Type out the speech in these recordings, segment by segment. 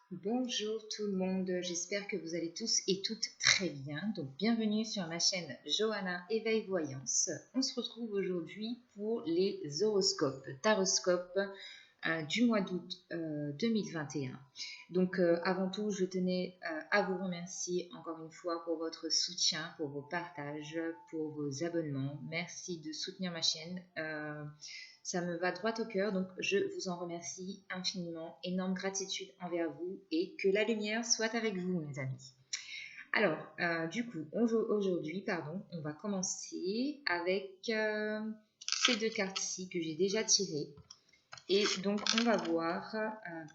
Bonjour tout le monde, j'espère que vous allez tous et toutes très bien. Donc bienvenue sur ma chaîne Johanna Éveil Voyance. On se retrouve aujourd'hui pour les horoscopes, taroscopes du mois d'août 2021. Donc avant tout, je tenais à vous remercier encore une fois pour votre soutien, pour vos partages, pour vos abonnements. Merci de soutenir ma chaîne. Ça me va droit au cœur, donc je vous en remercie infiniment. Énorme gratitude envers vous et que la lumière soit avec vous, mes amis. Alors, du coup, aujourd'hui, on va commencer avec ces deux cartes-ci que j'ai déjà tirées. Et donc, on va voir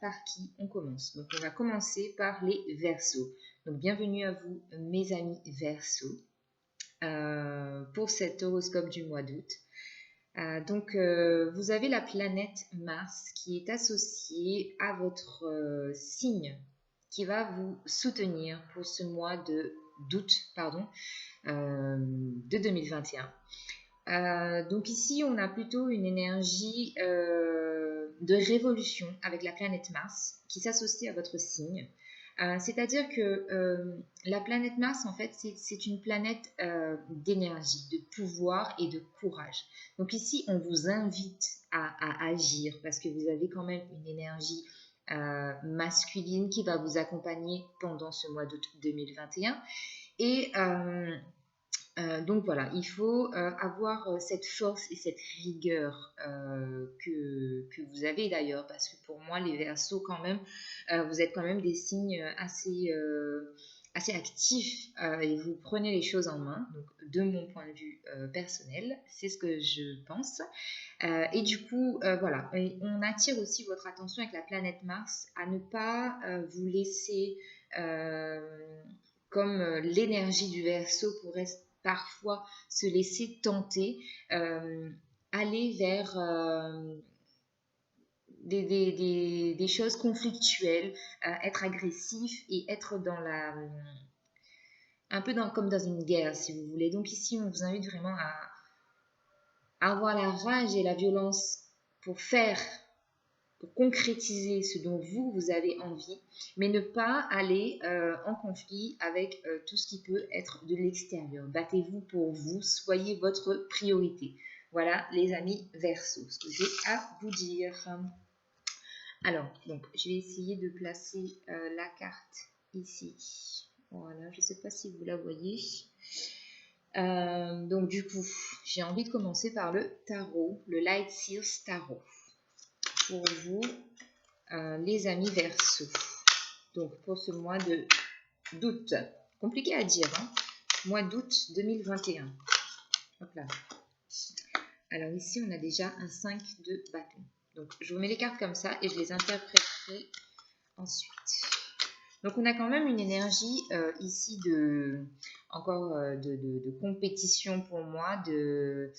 par qui on commence. Donc, on va commencer par les Verseaux. Donc, bienvenue à vous, mes amis Verseaux, pour cet horoscope du mois d'août. Vous avez la planète Mars qui est associée à votre signe qui va vous soutenir pour ce mois d'août de 2021. Donc ici, on a plutôt une énergie de révolution avec la planète Mars qui s'associe à votre signe. C'est-à-dire que la planète Mars, en fait, c'est une planète d'énergie, de pouvoir et de courage. Donc ici, on vous invite à agir parce que vous avez quand même une énergie masculine qui va vous accompagner pendant ce mois d'août 2021. Et donc voilà, il faut avoir cette force et cette rigueur que vous avez d'ailleurs, parce que pour moi, les Verseaux, quand même, vous êtes quand même des signes assez actifs et vous prenez les choses en main. Donc, de mon point de vue personnel, c'est ce que je pense. Et du coup, voilà, on attire aussi votre attention avec la planète Mars à ne pas vous laisser, comme l'énergie du Verseau pourrait parfois se laisser tenter, aller vers des choses conflictuelles, être agressif et être dans comme dans une guerre, si vous voulez. Donc ici, on vous invite vraiment à avoir la rage et la violence pour concrétiser ce dont vous avez envie, mais ne pas aller en conflit avec tout ce qui peut être de l'extérieur. Battez-vous pour vous, soyez votre priorité. Voilà, les amis Verseaux, ce que j'ai à vous dire. Alors, donc, je vais essayer de placer la carte ici. Voilà, je ne sais pas si vous la voyez. Donc, du coup, j'ai envie de commencer par le tarot, le Light Seals Tarot. Pour vous, les amis Verseaux. Donc, pour ce mois d'août. Compliqué à dire, hein. Mois d'août 2021. Hop là. Alors ici, on a déjà un 5 de bâton. Donc, je vous mets les cartes comme ça et je les interpréterai ensuite. Donc, on a quand même une énergie ici de compétition pour moi, de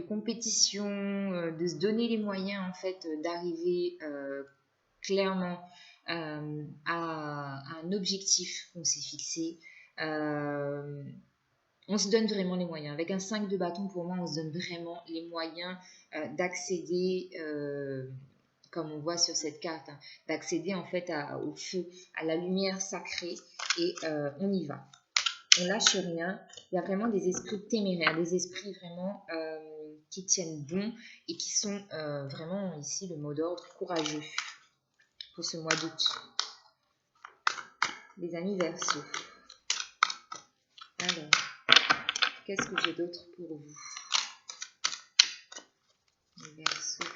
compétition, de se donner les moyens en fait d'arriver clairement à un objectif qu'on s'est fixé. On se donne vraiment les moyens. Avec un 5 de bâton, pour moi, on se donne vraiment les moyens d'accéder, comme on voit sur cette carte, hein, d'accéder en fait au feu, à la lumière sacrée, et on y va. On lâche rien. Il y a vraiment des esprits téméraires, des esprits vraiment qui tiennent bon et qui sont vraiment ici le mot d'ordre courageux pour ce mois d'août. Les amis Verseaux. Alors, qu'est-ce que j'ai d'autre pour vous? Les Verseaux.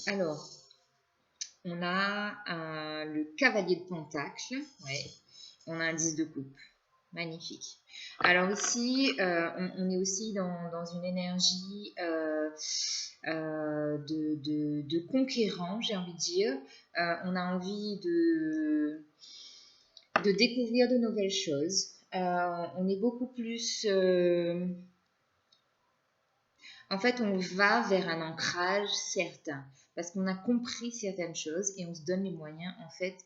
Alors, on a le cavalier de Pentacle, ouais. On a un 10 de coupe, magnifique. Alors ici, on est aussi dans une énergie de conquérant, j'ai envie de dire. On a envie de découvrir de nouvelles choses. On est beaucoup plus... en fait, on va vers un ancrage certain. parce qu'on a compris certaines choses et on se donne les moyens en fait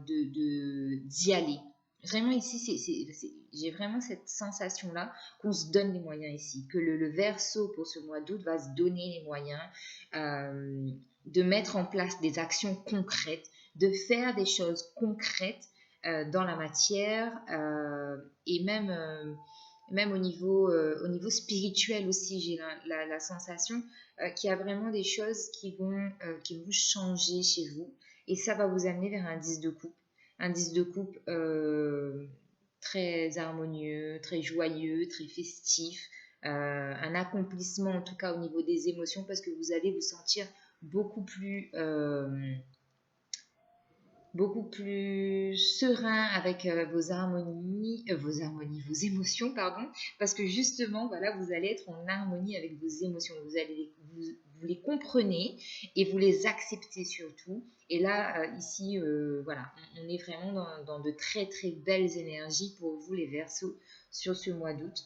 d'y aller. Vraiment ici, j'ai vraiment cette sensation-là qu'on se donne les moyens ici, que le Verseau pour ce mois d'août va se donner les moyens de mettre en place des actions concrètes, de faire des choses concrètes dans la matière et même au niveau spirituel aussi, j'ai la sensation qu'il y a vraiment des choses qui vont changer chez vous et ça va vous amener vers un 10 de coupe. Un 10 de coupe très harmonieux, très joyeux, très festif, un accomplissement en tout cas au niveau des émotions parce que vous allez vous sentir beaucoup plus serein avec vos émotions, pardon, parce que justement, voilà, vous allez être en harmonie avec vos émotions, vous les comprenez et vous les acceptez surtout. Et là, ici, voilà, on est vraiment dans de très très belles énergies pour vous les Verseaux sur ce mois d'août.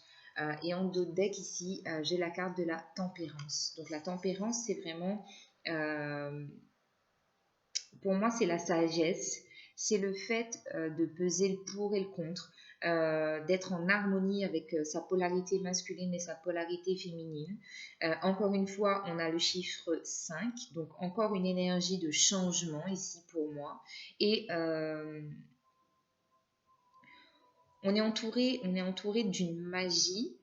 Et en dos de deck ici, j'ai la carte de la tempérance. Donc la tempérance, c'est vraiment pour moi, c'est la sagesse, c'est le fait de peser le pour et le contre, d'être en harmonie avec sa polarité masculine et sa polarité féminine. Encore une fois, on a le chiffre 5, donc encore une énergie de changement ici pour moi. Et on est entouré d'une magie.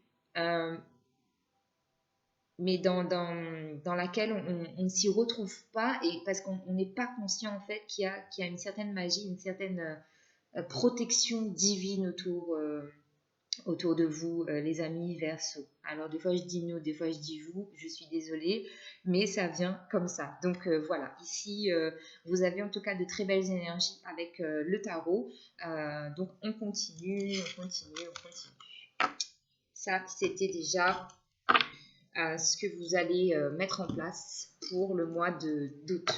Mais dans laquelle on ne s'y retrouve pas et parce qu'on n'est pas conscient en fait qu'il y a une certaine magie, une certaine protection divine autour de vous, les amis Verseau. Alors des fois je dis nous, des fois je dis vous, je suis désolée, mais ça vient comme ça. Donc voilà, ici vous avez en tout cas de très belles énergies avec le tarot. Donc on continue. Ça, c'était déjà ce que vous allez mettre en place pour le mois d'août,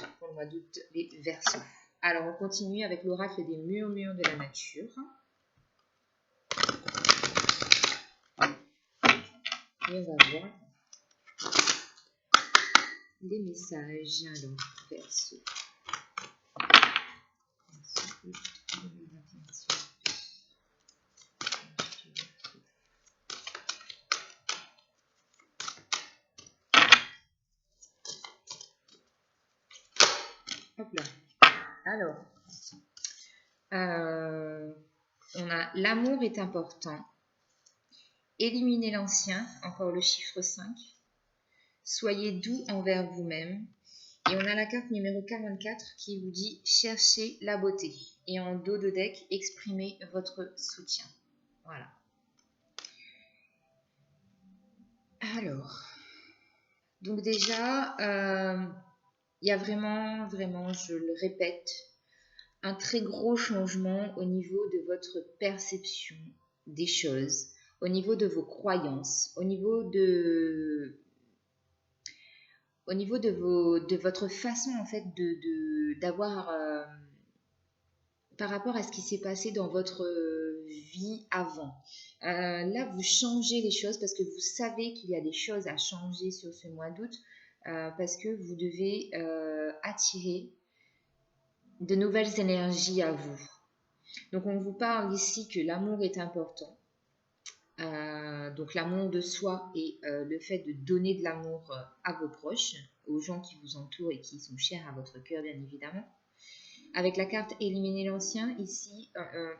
les Verseaux. Alors, on continue avec l'oracle des murmures de la nature. Et on va voir les messages. Alors, Verseau. Hop là. Alors, on a l'amour est important. Éliminez l'ancien, encore le chiffre 5. Soyez doux envers vous-même. Et on a la carte numéro 44 qui vous dit cherchez la beauté. Et en dos de deck, exprimez votre soutien. Voilà. Alors, donc déjà, il y a vraiment, je le répète, un très gros changement au niveau de votre perception des choses, au niveau de vos croyances, au niveau de votre façon en fait d'avoir par rapport à ce qui s'est passé dans votre vie avant. Là, vous changez les choses parce que vous savez qu'il y a des choses à changer sur ce mois d'août parce que vous devez attirer de nouvelles énergies à vous. Donc, on vous parle ici que l'amour est important. Donc, l'amour de soi et le fait de donner de l'amour à vos proches, aux gens qui vous entourent et qui sont chers à votre cœur, bien évidemment. Avec la carte éliminer l'ancien, ici,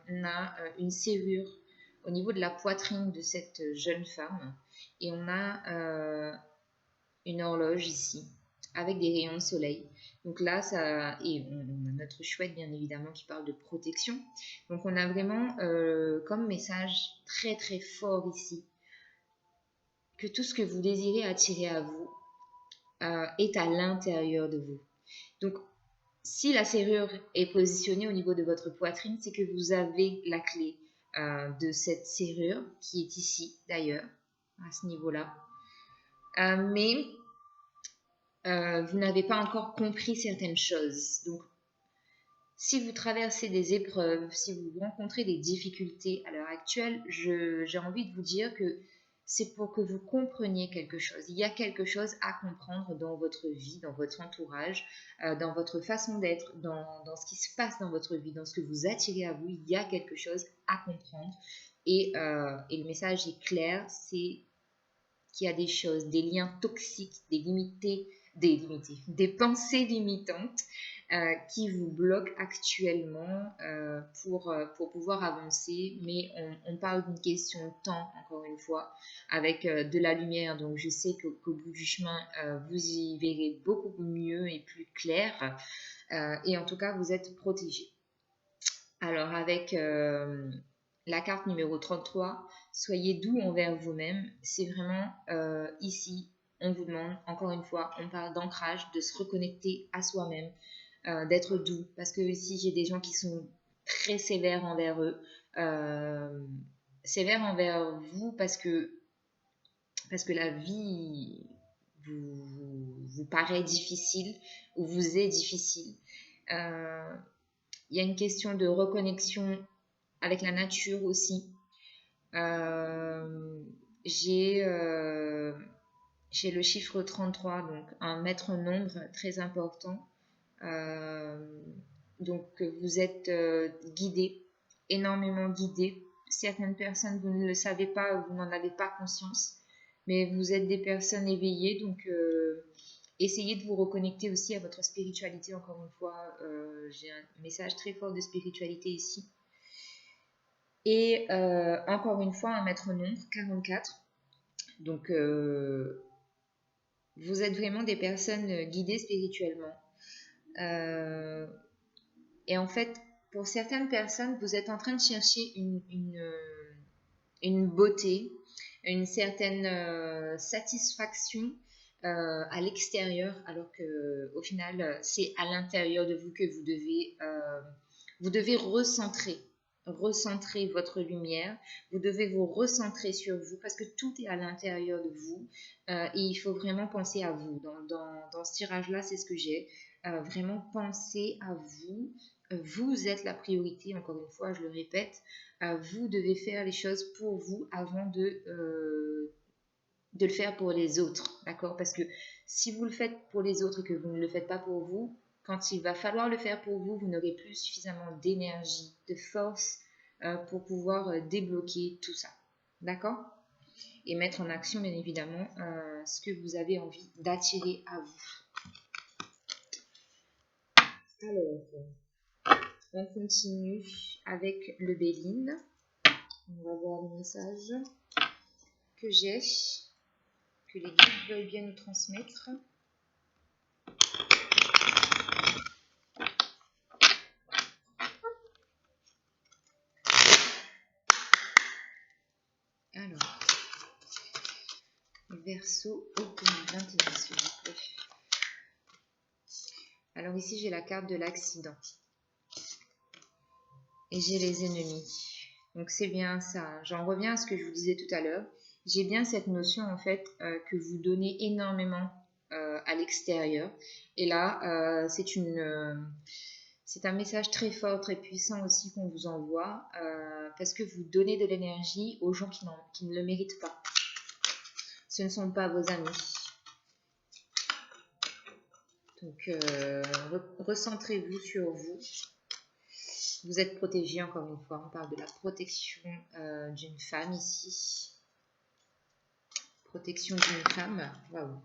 on a une serrure au niveau de la poitrine de cette jeune femme et on a une horloge ici avec des rayons de soleil. Donc là, et on a notre chouette bien évidemment qui parle de protection. Donc on a vraiment comme message très très fort ici que tout ce que vous désirez attirer à vous est à l'intérieur de vous. Donc si la serrure est positionnée au niveau de votre poitrine, c'est que vous avez la clé de cette serrure qui est ici d'ailleurs, à ce niveau-là. Mais vous n'avez pas encore compris certaines choses. Donc, si vous traversez des épreuves, si vous rencontrez des difficultés à l'heure actuelle, j'ai envie de vous dire que c'est pour que vous compreniez quelque chose. Il y a quelque chose à comprendre dans votre vie, dans votre entourage, dans votre façon d'être, dans ce qui se passe dans votre vie, dans ce que vous attirez à vous. Il y a quelque chose à comprendre. Et le message est clair, c'est qu'il y a des choses, des liens toxiques, des pensées limitantes qui vous bloquent actuellement pour pouvoir avancer. Mais on parle d'une question de temps, encore une fois, avec de la lumière. Donc je sais qu'au bout du chemin, vous y verrez beaucoup mieux et plus clair. Et en tout cas, vous êtes protégé. Alors avec la carte numéro 33, soyez doux envers vous-même. C'est vraiment ici, on vous demande, encore une fois, on parle d'ancrage, de se reconnecter à soi-même, d'être doux. Parce que ici, j'ai des gens qui sont très sévères envers eux. Sévères envers vous parce que la vie vous paraît difficile ou vous est difficile. Il y a une question de reconnexion avec la nature aussi. J'ai le chiffre 33, donc un maître nombre très important. Donc vous êtes guidé, énormément guidé. Certaines personnes, vous ne le savez pas, vous n'en avez pas conscience, mais vous êtes des personnes éveillées, donc essayez de vous reconnecter aussi à votre spiritualité. Encore une fois, j'ai un message très fort de spiritualité ici. Et encore une fois, un maître nombre, 44. Donc, vous êtes vraiment des personnes guidées spirituellement. Et en fait, pour certaines personnes, vous êtes en train de chercher une beauté, une certaine satisfaction à l'extérieur, alors qu'au final, c'est à l'intérieur de vous que vous devez recentrer votre lumière, vous devez vous recentrer sur vous parce que tout est à l'intérieur de vous et il faut vraiment penser à vous. Dans ce tirage-là, c'est ce que j'ai. Vraiment penser à vous. Vous êtes la priorité, encore une fois, je le répète. Vous devez faire les choses pour vous avant de le faire pour les autres, d'accord? Parce que si vous le faites pour les autres et que vous ne le faites pas pour vous, quand il va falloir le faire pour vous, vous n'aurez plus suffisamment d'énergie, de force pour pouvoir débloquer tout ça, d'accord? Et mettre en action, bien évidemment, ce que vous avez envie d'attirer à vous. Alors, on continue avec le Béline. On va voir les messages que j'ai, que les guides veulent bien nous transmettre. Alors, Verseau 2021, s'il vous plaît. Alors ici, j'ai la carte de l'accident. Et j'ai les ennemis. Donc c'est bien ça. J'en reviens à ce que je vous disais tout à l'heure. J'ai bien cette notion en fait que vous donnez énormément à l'extérieur. Et là, c'est un message très fort, très puissant aussi qu'on vous envoie parce que vous donnez de l'énergie aux gens qui ne le méritent pas. Ce ne sont pas vos amis. Donc, recentrez-vous sur vous. Vous êtes protégé, encore une fois. On parle de la protection d'une femme ici. Protection d'une femme. Waouh.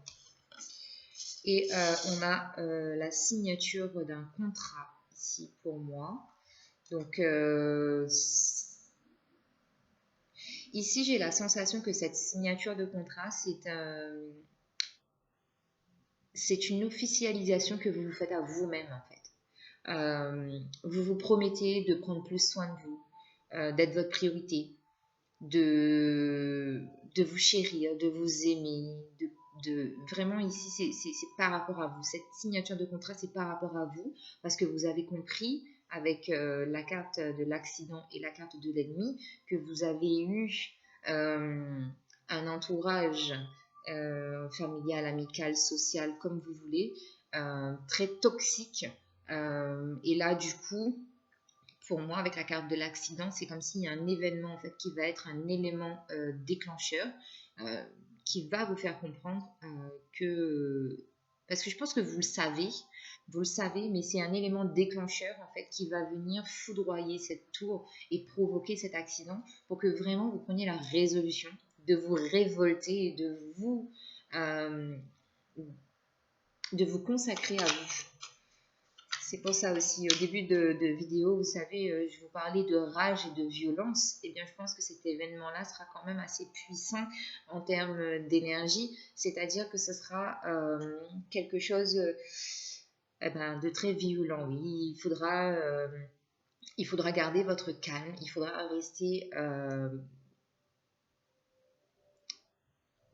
Et on a la signature d'un contrat ici pour moi. Donc, ici, j'ai la sensation que cette signature de contrat, c'est une officialisation que vous vous faites à vous-même, en fait. Vous vous promettez de prendre plus soin de vous, d'être votre priorité, de vous chérir, de vous aimer, vraiment ici c'est par rapport à vous. Cette signature de contrat, c'est par rapport à vous parce que vous avez compris avec la carte de l'accident et la carte de l'ennemi que vous avez eu un entourage familial, amical, social, comme vous voulez, très toxique. Et là, du coup, pour moi, avec la carte de l'accident, c'est comme s'il y a un événement en fait qui va être un élément déclencheur qui va vous faire comprendre que... Parce que je pense que vous le savez, mais c'est un élément déclencheur en fait qui va venir foudroyer cette tour et provoquer cet accident pour que vraiment vous preniez la résolution de vous révolter et de vous consacrer à vous. C'est pour ça aussi, au début de vidéo, vous savez, je vous parlais de rage et de violence. Eh bien, je pense que cet événement-là sera quand même assez puissant en termes d'énergie. C'est-à-dire que ce sera quelque chose de très violent. Oui, il faudra garder votre calme. Il faudra rester,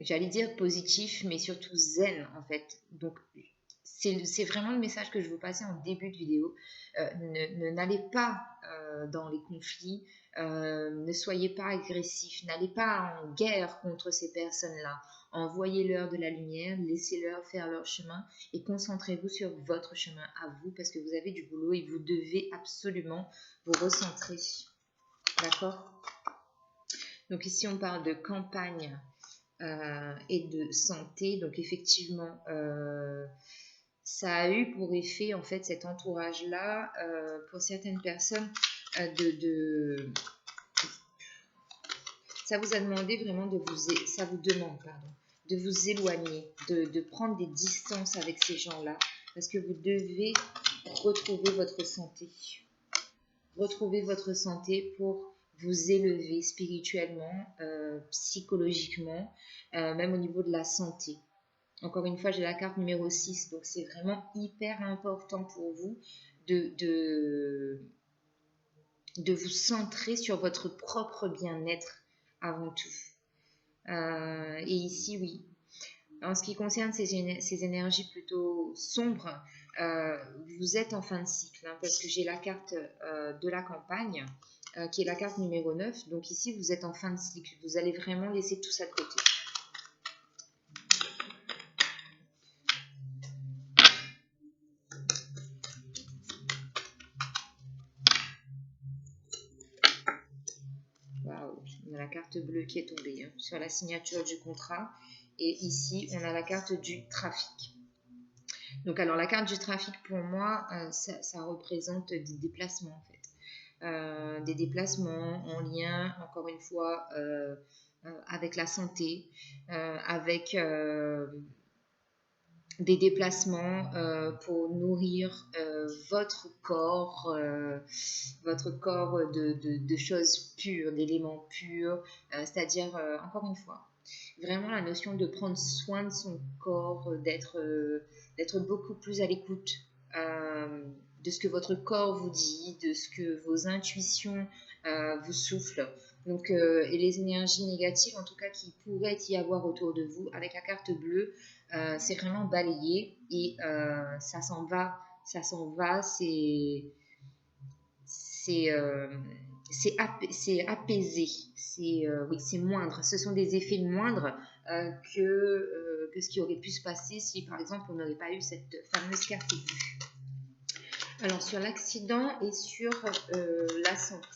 j'allais dire positif, mais surtout zen, en fait. Donc, c'est vraiment le message que je veux passer en début de vidéo. N'allez pas dans les conflits, ne soyez pas agressif, n'allez pas en guerre contre ces personnes-là. Envoyez-leur de la lumière, laissez-leur faire leur chemin et concentrez-vous sur votre chemin à vous parce que vous avez du boulot et vous devez absolument vous recentrer. D'accord? Donc ici, on parle de campagne et de santé. Donc effectivement, ça a eu pour effet, en fait, cet entourage-là, pour certaines personnes, ça vous a demandé vraiment ça vous demande, pardon, de vous éloigner, de prendre des distances avec ces gens-là, parce que vous devez retrouver votre santé. Retrouver votre santé pour vous élever spirituellement, psychologiquement, même au niveau de la santé. Encore une fois, j'ai la carte numéro 6, donc c'est vraiment hyper important pour vous de vous centrer sur votre propre bien-être avant tout. Et ici, oui, en ce qui concerne ces énergies plutôt sombres, vous êtes en fin de cycle, hein, parce que j'ai la carte de la campagne, qui est la carte numéro 9. Donc ici, vous êtes en fin de cycle. Vous allez vraiment laisser tout ça de côté. Waouh, on a la carte bleue qui est tombée hein, sur la signature du contrat. Et ici, on a la carte du trafic. Donc, alors, la carte du trafic, pour moi, ça représente des déplacements, en fait. Des déplacements en lien, encore une fois, avec la santé, avec des déplacements pour nourrir votre corps de choses pures, d'éléments purs, c'est-à-dire, encore une fois, vraiment la notion de prendre soin de son corps, d'être beaucoup plus à l'écoute de ce que votre corps vous dit, de ce que vos intuitions vous soufflent. Donc, et les énergies négatives, en tout cas, qui pourraient y avoir autour de vous, avec la carte bleue, c'est vraiment balayé et ça s'en va, c'est apaisé, oui, c'est moindre. Ce sont des effets moindres que ce qui aurait pu se passer si, par exemple, on n'aurait pas eu cette fameuse carte bleue. Alors, sur l'accident et sur la santé,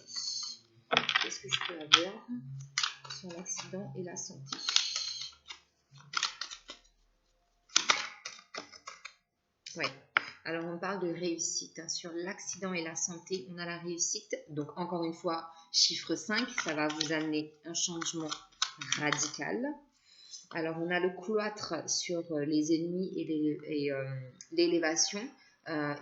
qu'est-ce que je peux avoir sur l'accident et la santé? Ouais. Alors, on parle de réussite. Hein. Sur l'accident et la santé, on a la réussite. Donc, encore une fois, chiffre 5, ça va vous amener un changement radical. Alors, on a le cloître sur les ennemis et l'élévation.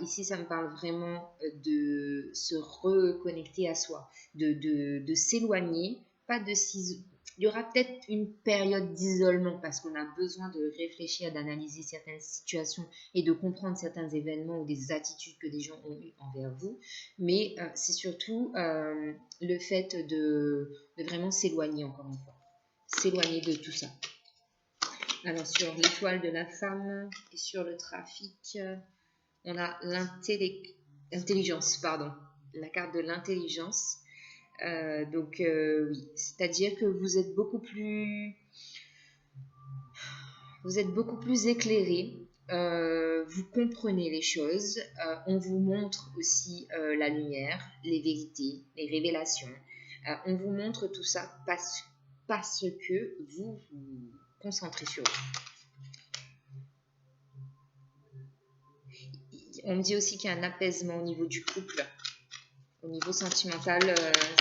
Ici, ça me parle vraiment de se reconnecter à soi, de s'éloigner, pas de s'isoler. Il y aura peut-être une période d'isolement parce qu'on a besoin de réfléchir, d'analyser certaines situations et de comprendre certains événements ou des attitudes que des gens ont eues envers vous. Mais c'est surtout le fait de vraiment s'éloigner, encore une fois. S'éloigner de tout ça. Alors, sur l'étoile de la femme et sur le trafic, on a l'intelligence, pardon. La carte de l'intelligence. Donc oui, c'est-à-dire que vous êtes beaucoup plus éclairé, vous comprenez les choses, on vous montre aussi la lumière, les vérités, les révélations, on vous montre tout ça parce que vous vous concentrez sur eux. On me dit aussi qu'il y a un apaisement au niveau du couple. Au niveau sentimental,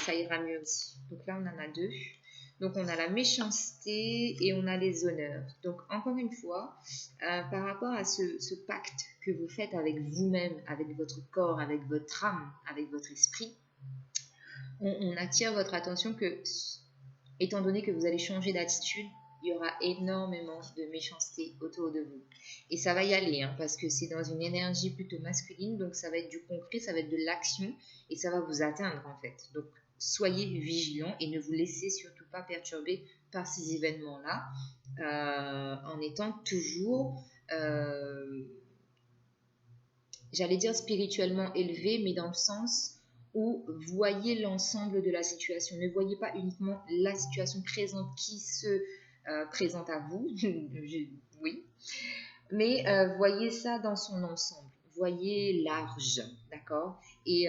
ça ira mieux aussi. Donc là, on en a deux. Donc on a la méchanceté et on a les honneurs. Donc encore une fois, par rapport à ce pacte que vous faites avec vous-même, avec votre corps, avec votre âme, avec votre esprit, on attire votre attention que, étant donné que vous allez changer d'attitude, il y aura énormément de méchanceté autour de vous. Et ça va y aller, hein, parce que c'est dans une énergie plutôt masculine, donc ça va être du concret, ça va être de l'action, et ça va vous atteindre en fait. Donc soyez vigilants et ne vous laissez surtout pas perturber par ces événements-là, en étant toujours, j'allais dire spirituellement élevé, mais dans le sens où voyez l'ensemble de la situation. Ne voyez pas uniquement la situation présente qui se présente à vous, oui, mais voyez ça dans son ensemble. Voyez large, d'accord, et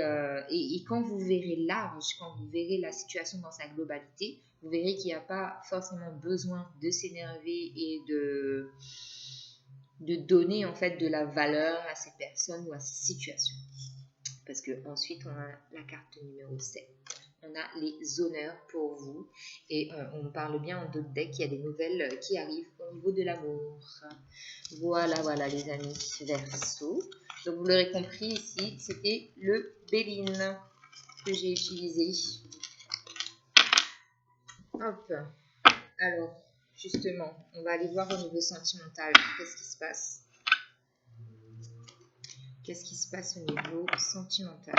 quand vous verrez large, quand vous verrez la situation dans sa globalité, vous verrez qu'il n'y a pas forcément besoin de s'énerver et de donner en fait de la valeur à ces personnes ou à ces situations. Parce que ensuite on a la carte numéro 7. On a les honneurs pour vous et on parle bien en d'autres decks, il y a des nouvelles qui arrivent au niveau de l'amour. Voilà les amis, Verseau. Donc vous l'aurez compris ici, c'était le Béline que j'ai utilisé. Hop, alors justement, on va aller voir au niveau sentimental, qu'est-ce qui se passe. Qu'est-ce qui se passe au niveau sentimental?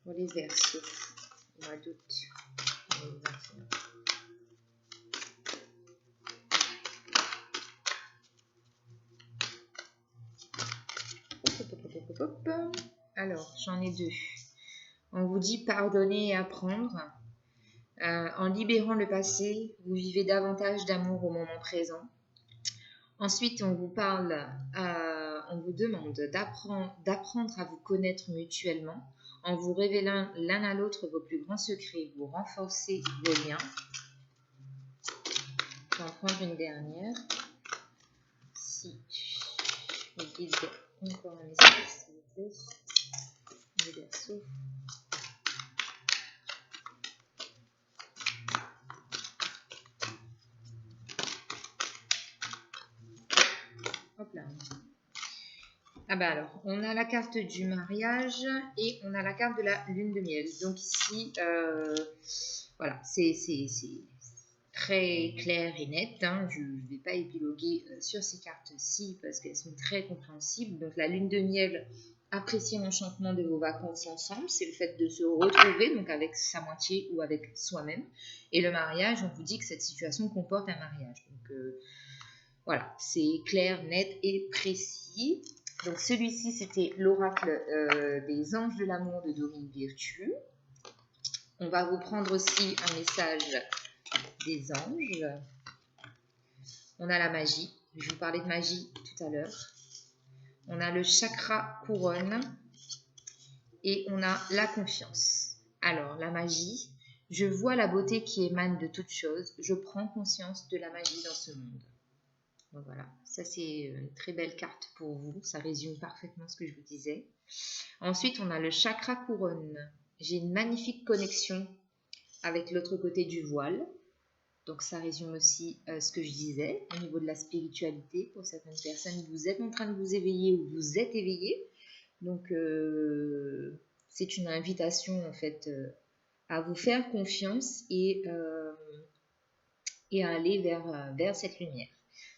Pour les Verseaux, au mois d'août 2021. Alors, j'en ai deux. On vous dit pardonner et apprendre. En libérant le passé, vous vivez davantage d'amour au moment présent. Ensuite, on vous parle, on vous demande d'apprendre à vous connaître mutuellement. En vous révélant l'un à l'autre vos plus grands secrets, vous renforcez vos liens. Je vais en prendre une dernière. Si je guide encore un message, s'il vous plaît. Les Verseaux. Hop là. Ah bah alors, on a la carte du mariage et on a la carte de la lune de miel. Donc ici, voilà, c'est très clair et net. Hein. Je ne vais pas épiloguer sur ces cartes-ci parce qu'elles sont très compréhensibles. Donc la lune de miel, appréciez l'enchantement de vos vacances ensemble. C'est le fait de se retrouver, donc avec sa moitié ou avec soi-même. Et le mariage, on vous dit que cette situation comporte un mariage. Donc voilà, c'est clair, net et précis. Donc celui-ci, c'était l'oracle des anges de l'amour de Dorine Virtue. On va vous prendre aussi un message des anges. On a la magie. Je vous parlais de magie tout à l'heure. On a le chakra couronne. Et on a la confiance. Alors, la magie. Je vois la beauté qui émane de toute chose. Je prends conscience de la magie dans ce monde. Donc voilà, ça c'est une très belle carte pour vous, ça résume parfaitement ce que je vous disais. Ensuite, on a le chakra couronne. J'ai une magnifique connexion avec l'autre côté du voile. Donc ça résume aussi ce que je disais au niveau de la spiritualité. Pour certaines personnes, vous êtes en train de vous éveiller ou vous êtes éveillé. Donc c'est une invitation en fait à vous faire confiance et à aller vers cette lumière.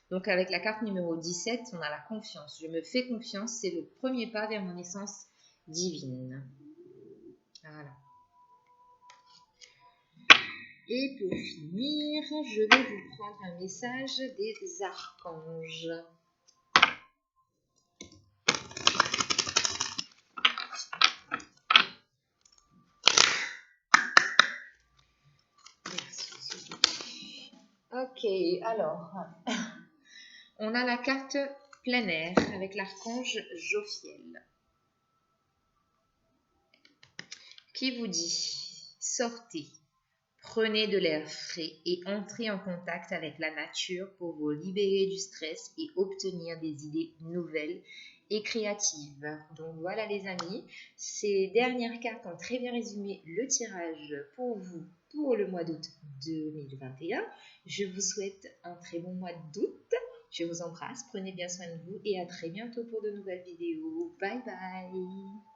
Donc avec la carte numéro 17, on a la confiance. Je me fais confiance, c'est le premier pas vers mon essence divine. Voilà. Et pour finir, je vais vous prendre un message des archanges. Ok, alors, on a la carte plein air avec l'archange Jophiel qui vous dit sortez, prenez de l'air frais et entrez en contact avec la nature pour vous libérer du stress et obtenir des idées nouvelles et créatives. Donc voilà les amis, ces dernières cartes ont très bien résumé le tirage pour vous pour le mois d'août 2021. Je vous souhaite un très bon mois d'août. Je vous embrasse, prenez bien soin de vous et à très bientôt pour de nouvelles vidéos. Bye bye.